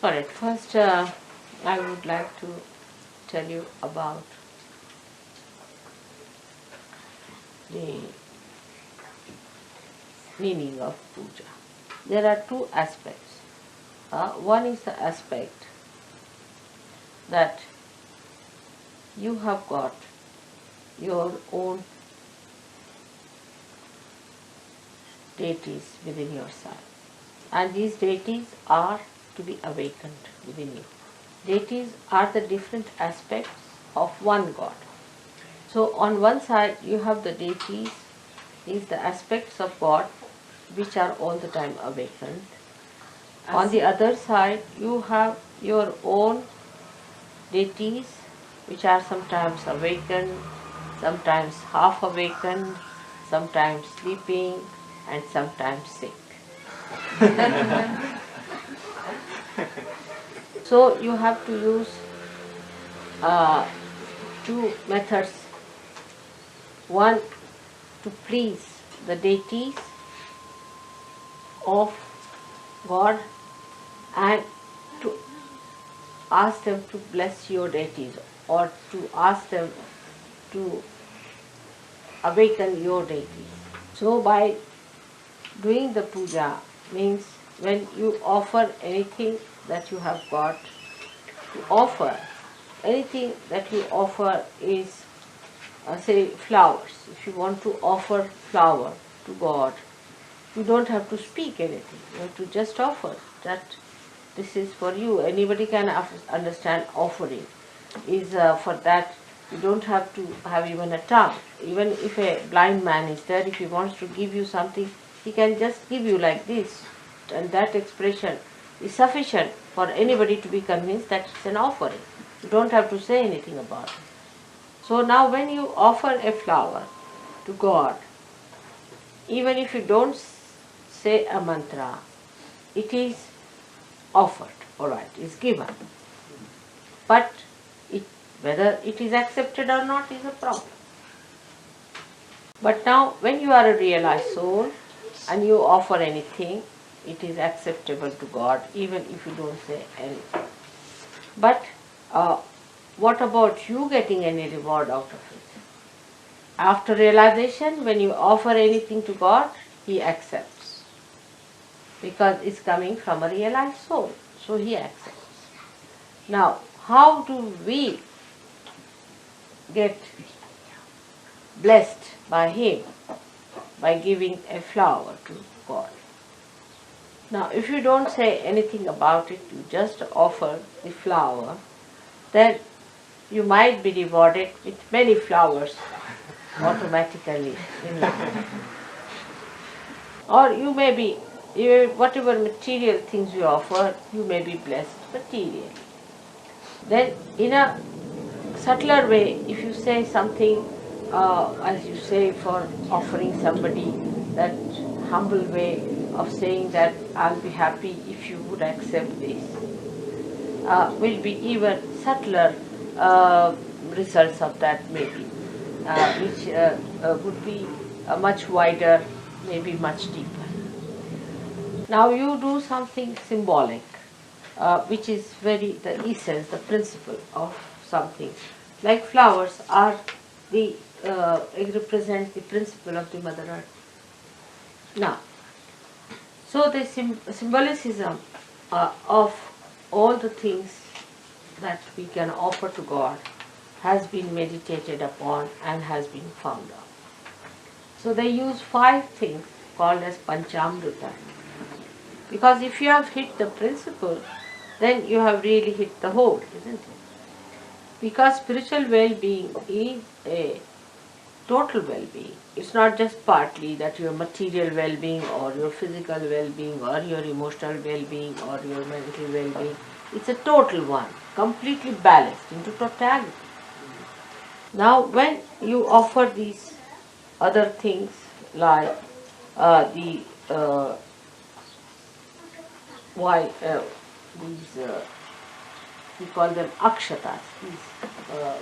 for it. First, I would like to tell you about the meaning of puja. There are two aspects. One is the aspect that you have got your own deities within yourself, and these deities are to be awakened within you. Deities are the different aspects of one God. So on one side you have the deities, is the aspects of God which are all the time awakened. On the other side you have your own deities which are sometimes awakened, sometimes half awakened, sometimes sleeping, and sometimes sick. So you have to use two methods. One, to please the deities of God and to ask them to bless your deities, or to ask them to awaken your deities. So by doing the puja means when you offer anything that you have got to offer, anything that you offer is say flowers. If you want to offer flower to God, you don't have to speak anything. You have to just offer that this is for you. Anybody can understand offering is for that. You don't have to have even a tongue. Even if a blind man is there, if he wants to give you something, he can just give you like this. And that expression is sufficient for anybody to be convinced that it's an offering. You don't have to say anything about it. So now when you offer a flower to God, even if you don't say a mantra, it is offered, alright, is given. But whether it is accepted or not is a problem. But now when you are a realized soul and you offer anything, it is acceptable to God even if you don't say anything. But what about you getting any reward out of it? After realization, when you offer anything to God, He accepts. Because it's coming from a realized soul, so He accepts. Now, how do we get blessed by Him? By giving a flower to God. Now, if you don't say anything about it, you just offer the flower, then you might be rewarded with many flowers automatically in life. Or you may be, whatever material things you offer, you may be blessed materially. Then in a subtler way, if you say something, as you say for offering somebody, that humble way of saying that I'll be happy if you would accept this, will be even subtler results of that maybe, which would be much wider, maybe much deeper. Now you do something symbolic, which is the essence, the principle of something. Like flowers are represent the principle of the Mother Earth. Now, so the symbolicism of all the things that we can offer to God has been meditated upon and has been found out. So they use 5 things called as Panchamrita. Because if you have hit the principle, then you have really hit the whole, isn't it? Because spiritual well-being is a total well-being. It's not just partly that your material well-being or your physical well-being or your emotional well-being or your mental well-being. It's a total one, completely balanced into totality. Now when you offer these other things like these we call them akshatas,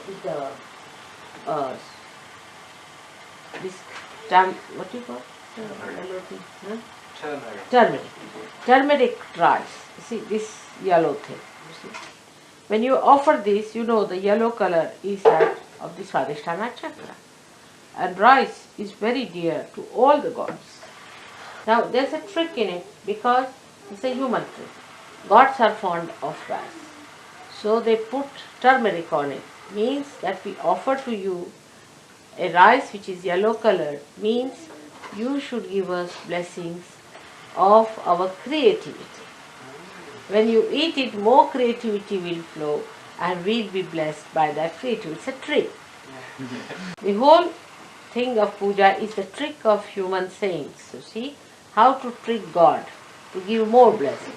with the this stamp, what do you call melody? Turmeric. Turmeric. Turmeric rice. See this yellow thing. You see. When you offer this, you know the yellow color is that of the Swadhisthana chakra. And rice is very dear to all the gods. Now there's a trick in it because it's a human trick. Gods are fond of rice. So they put turmeric on it. Means that we offer to you a rice which is yellow colored, means you should give us blessings of our creativity. When you eat it, more creativity will flow and we'll be blessed by that creativity. It's a trick. The whole thing of puja is the trick of human saints. You see, how to trick God to give more blessings.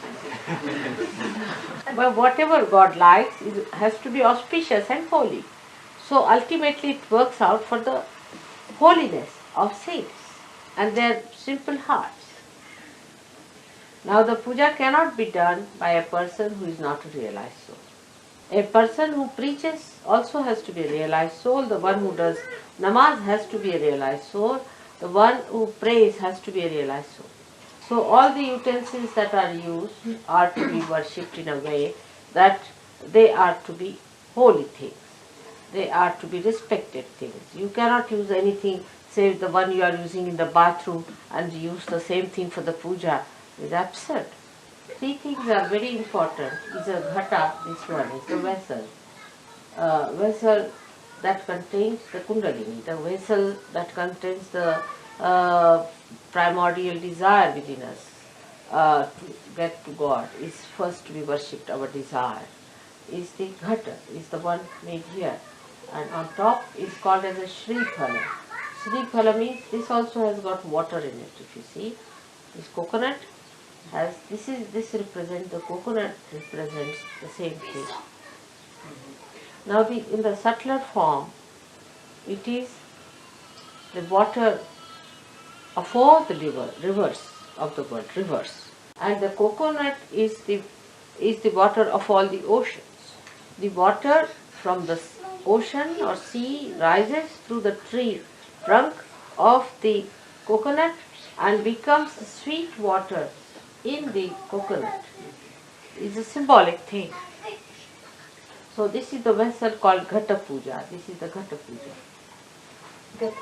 But whatever God likes has to be auspicious and holy. So ultimately it works out for the holiness of saints and their simple hearts. Now the puja cannot be done by a person who is not a realized soul. A person who preaches also has to be a realized soul. The one who does namaz has to be a realized soul. The one who prays has to be a realized soul. So all the utensils that are used are to be worshipped in a way that they are to be holy things. They are to be respected things. You cannot use anything save the one you are using in the bathroom and use the same thing for the puja. It is absurd. Three things are very important. Is a ghata, this one is the vessel. Vessel that contains the kundalini, the vessel that contains the primordial desire within us to get to God is first to be worshipped, our desire. Is the ghata, is the one made here. And on top is called as a shree phala. Shree phala means this also has got water in it, if you see. This coconut has, this represents, the coconut represents the same thing. Now in the subtler form, it is the water of all the rivers of the world, rivers. And the coconut is the water of all the oceans. The water from the ocean or sea rises through the tree trunk of the coconut and becomes sweet water in the coconut. It's a symbolic thing. So this is the vessel called Ghata Puja. This is the Ghata Puja.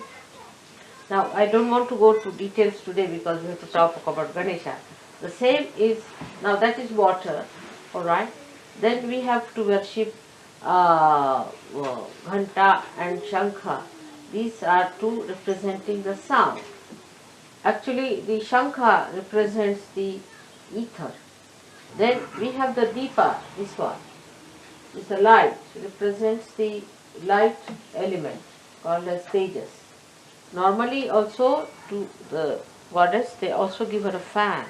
Now I don't want to go to details today because we have to talk about Ganesha. The same is, now that is water, alright. Then we have to worship Ghanta and Shankha. These are two representing the sound. Actually the Shankha represents the ether. Then we have the Deepa, this one. It's the light, represents the light element called as Tejas. Normally also to the goddess they also give her a fan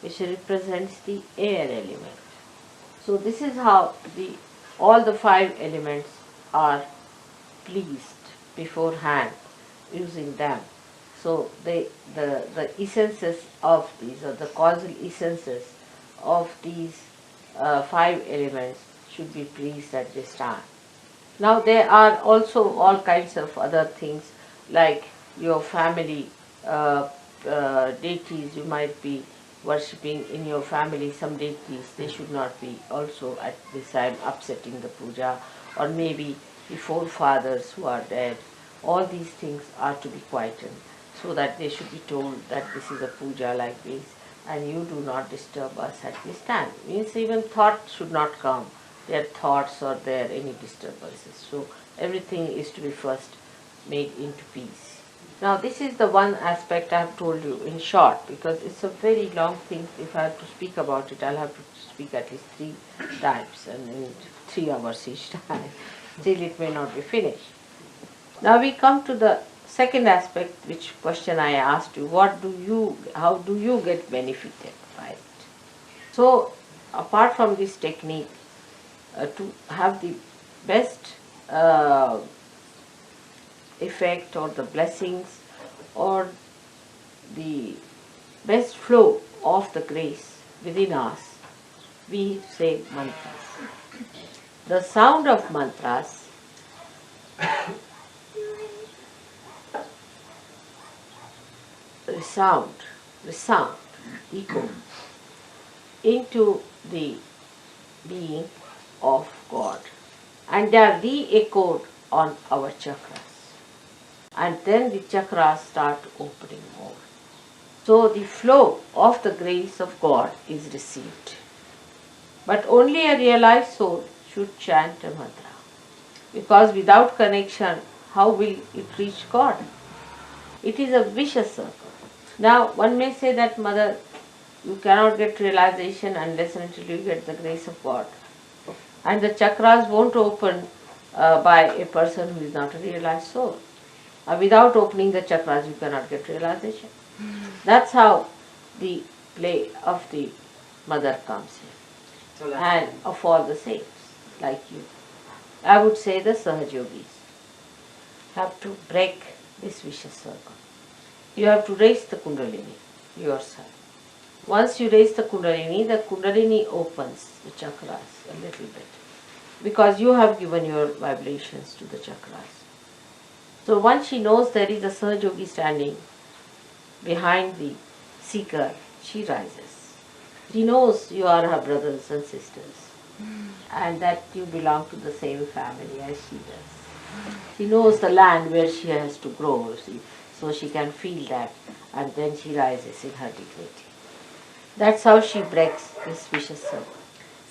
which represents the air element. So this is how all the five elements are pleased beforehand using them. So the essences of these, or the causal essences of these five elements should be pleased at this time. Now there are also all kinds of other things like your family deities you might be worshipping in your family, some deities, they should not be also at this time upsetting the puja, or maybe the forefathers who are dead. All these things are to be quietened so that they should be told that this is a puja like this and you do not disturb us at this time. Means even thought should not come, their thoughts or their any disturbances. So everything is to be first made into peace. Now this is the one aspect I have told you in short, because it's a very long thing. If I have to speak about it, I'll have to speak at least 3 times and in 3 hours each time. Still it may not be finished. Now we come to the second aspect, which question I asked you, how do you get benefited by it? So apart from this technique, to have the best effect or the blessings or the best flow of the grace within us, we say mantras. The sound of mantras the sound echo into the being of God, and they are re-echoed on our chakras, and then the chakras start opening more. So the flow of the grace of God is received. But only a realized soul should chant a mantra, because without connection, how will it reach God? It is a vicious circle. Now, one may say that, Mother, you cannot get realization unless and until you get the grace of God. And the chakras won't open by a person who is not a realized soul. Without opening the chakras, you cannot get realization. That's how the play of the Mother comes in. And of all the saints, like you. I would say the Sahajogis have to break this vicious circle. You have to raise the Kundalini yourself. Once you raise the Kundalini opens the chakras a little bit, because you have given your vibrations to the chakras. So once she knows there is a Sahajogi standing behind the seeker, she rises. She knows you are her brothers and sisters, and that you belong to the same family as she does. She knows the land where she has to grow, you see, so she can feel that, and then she rises in her dignity. That's how she breaks this vicious circle.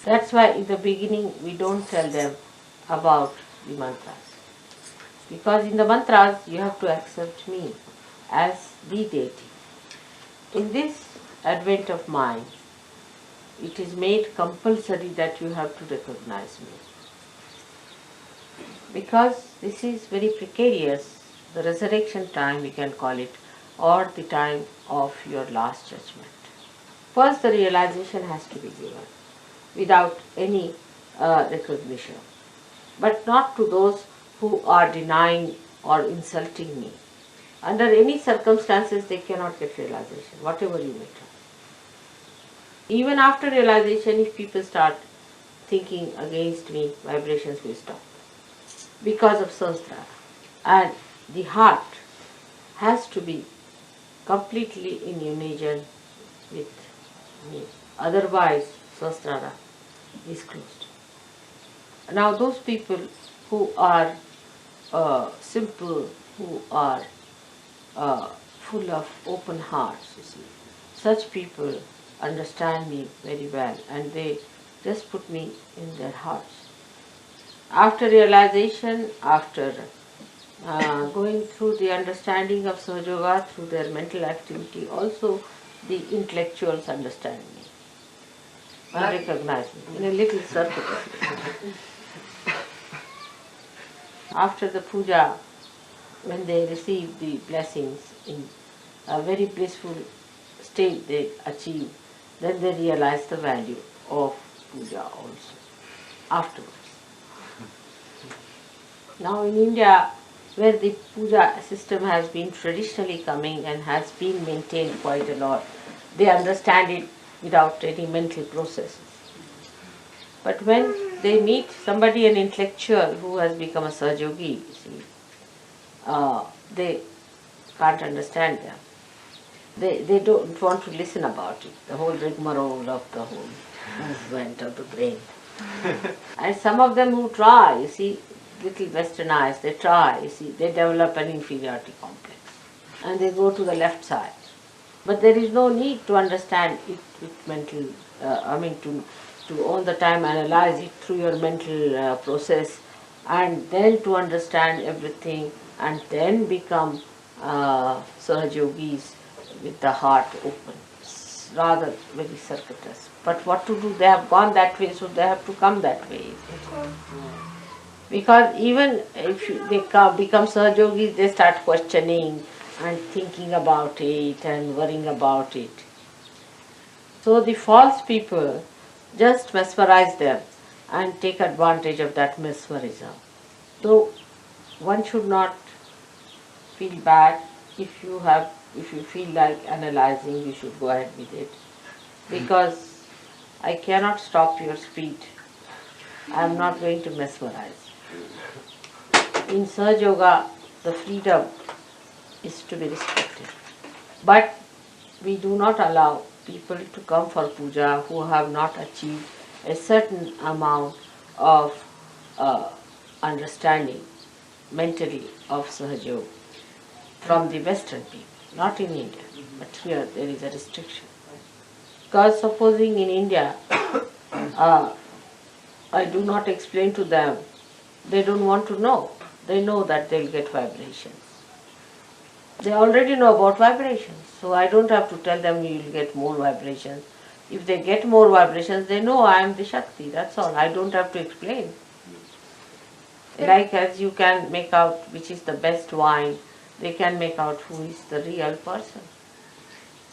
That's why in the beginning we don't tell them about the mantras. Because in the mantras you have to accept me as the deity. In this advent of mind, it is made compulsory that you have to recognize me. Because this is very precarious, the resurrection time we can call it, or the time of your last judgment. First the realization has to be given without any recognition, but not to those who are denying or insulting me. Under any circumstances they cannot get realization, whatever you may try. Even after realization, if people start thinking against me, vibrations will stop because of Sahasrara. And the heart has to be completely in unison with me. Otherwise, Sahasrara is closed. Now those people who are simple, who are full of open hearts, you see, such people understand me very well and they just put me in their hearts. After realization, after going through the understanding of Sahajoga through their mental activity, also the intellectuals understand me and recognize me in a little circle. After the puja, when they receive the blessings in a very blissful state they achieve, then they realize the value of puja also afterwards. Now in India, where the puja system has been traditionally coming and has been maintained quite a lot, they understand it without any mental processes. But when they meet somebody, an intellectual who has become a Sahajogi, you see, they can't understand them. They don't want to listen about it, the whole rigmarole of the whole movement of the brain. And some of them who try, you see, little westernized, they try, you see, they develop an inferiority complex and they go to the left side. But there is no need to understand it with mental, to all the time analyze it through your mental process and then to understand everything and then become Sahajogis with the heart open. It's rather very circuitous. But what to do? They have gone that way, so they have to come that way. Because even if they become Sahajogis, they start questioning and thinking about it and worrying about it. So the false people just mesmerize them and take advantage of that mesmerism. So one should not feel bad. If you feel like analyzing, you should go ahead with it. Because I cannot stop your speed. I am not going to mesmerize. In Sahaja Yoga, the freedom is to be respected. But we do not allow people to come for puja who have not achieved a certain amount of understanding mentally of Sahaja Yoga from the Western people, not in India, but here there is a restriction. Because supposing in India, I do not explain to them, they don't want to know. They know that they'll get vibrations. They already know about vibrations, so I don't have to tell them you will get more vibrations. If they get more vibrations, they know I am the Shakti, that's all. I don't have to explain. Like as you can make out which is the best wine, they can make out who is the real person.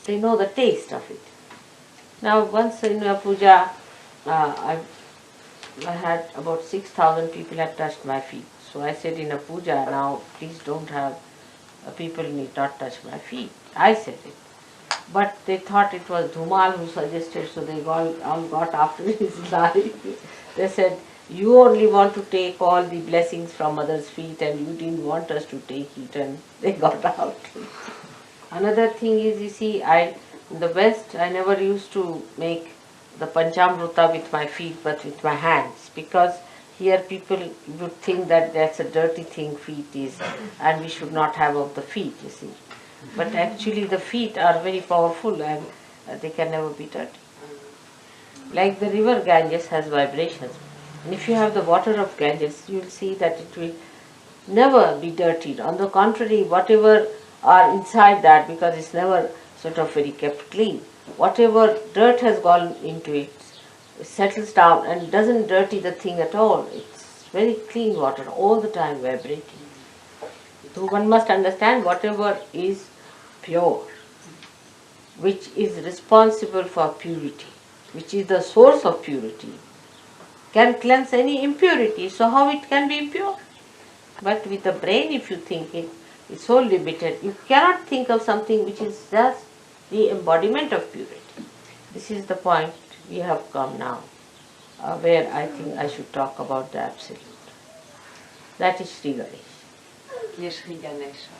They know the taste of it. Now once in a puja, I had about 6,000 people had touched my feet. So I said in a puja, now please don't have, people need not touch my feet. I said it. But they thought it was Dhumal who suggested, so they all got after his life. They said, you only want to take all the blessings from others' feet and you didn't want us to take it, and they got out. Another thing is, you see, in the West, I never used to make the Panchamrita with my feet but with my hands, because here people would think that that's a dirty thing feet is and we should not have of the feet, you see. But actually the feet are very powerful and they can never be dirty. Like the river Ganges has vibrations. And if you have the water of Ganges, you will see that it will never be dirtied. On the contrary, whatever are inside that, because it's never sort of very kept clean, whatever dirt has gone into it settles down and doesn't dirty the thing at all. It's very clean water, all the time vibrating. So one must understand whatever is pure, which is responsible for purity, which is the source of purity, can cleanse any impurity. So how it can be impure? But with the brain, if you think it is so limited, you cannot think of something which is just the embodiment of purity. This is the point we have come now, where I think I should talk about the Absolute. That is Sri Ganesh. Ki is Sri Ganesha?